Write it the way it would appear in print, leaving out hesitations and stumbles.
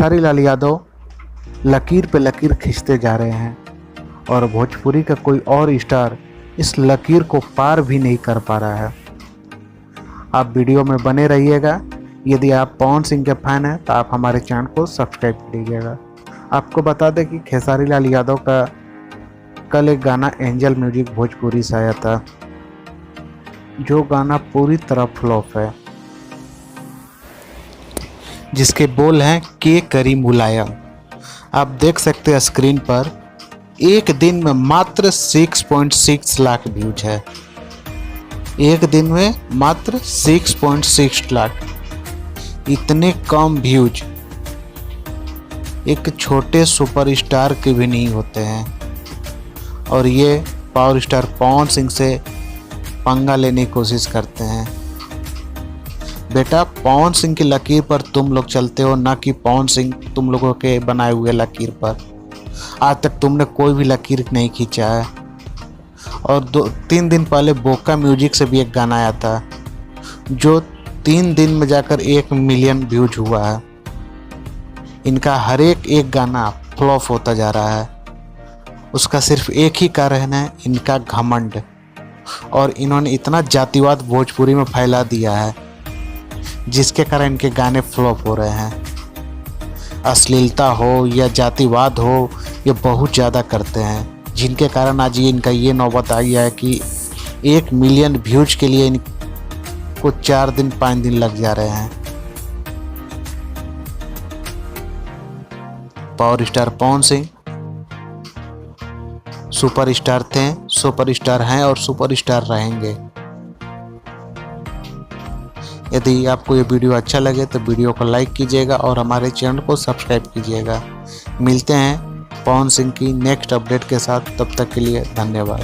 खेसारी लाल यादव लकीर पे लकीर खींचते जा रहे हैं और भोजपुरी का कोई और स्टार इस लकीर को पार भी नहीं कर पा रहा है। आप वीडियो में बने रहिएगा। यदि आप पवन सिंह के फैन हैं तो आप हमारे चैनल को सब्सक्राइब कीजिएगा। आपको बता दें कि खेसारी लाल यादव का कल एक गाना एंजल म्यूजिक भोजपुरी से आया था, जो गाना पूरी तरह फ्लॉप है, जिसके बोल हैं के करी मुलायम। आप देख सकते हैं स्क्रीन पर, एक दिन में मात्र 6.6 लाख व्यूज है। एक दिन में मात्र 6.6 लाख। इतने कम व्यूज एक छोटे सुपरस्टार के भी नहीं होते हैं, और ये पावर स्टार पवन सिंह से पंगा लेने की कोशिश करते हैं। बेटा, पवन सिंह की लकीर पर तुम लोग चलते हो, ना कि पवन सिंह तुम लोगों के बनाए हुए लकीर पर। आज तक तुमने कोई भी लकीर नहीं खींचा है। और 2-3 दिन पहले बोका म्यूजिक से भी एक गाना आया था, जो 3 दिन में जाकर 1 मिलियन व्यूज हुआ है। इनका हर एक गाना फ्लॉप होता जा रहा है। उसका सिर्फ एक ही कारण है, इनका घमंड। और इन्होंने इतना जातिवाद भोजपुरी में फैला दिया है, जिसके कारण इनके गाने फ्लॉप हो रहे हैं। अश्लीलता हो या जातिवाद हो, ये बहुत ज़्यादा करते हैं, जिनके कारण आज ये इनका ये नौबत आई है कि 1 मिलियन व्यूज के लिए इनको 4 दिन 5 दिन लग जा रहे हैं। Power star Pawan Singh superstar थे, सुपरस्टार हैं और सुपरस्टार रहेंगे। यदि आपको ये वीडियो अच्छा लगे तो वीडियो को लाइक कीजिएगा और हमारे चैनल को सब्सक्राइब कीजिएगा। मिलते हैं पवन सिंह की नेक्स्ट अपडेट के साथ, तब तक के लिए धन्यवाद।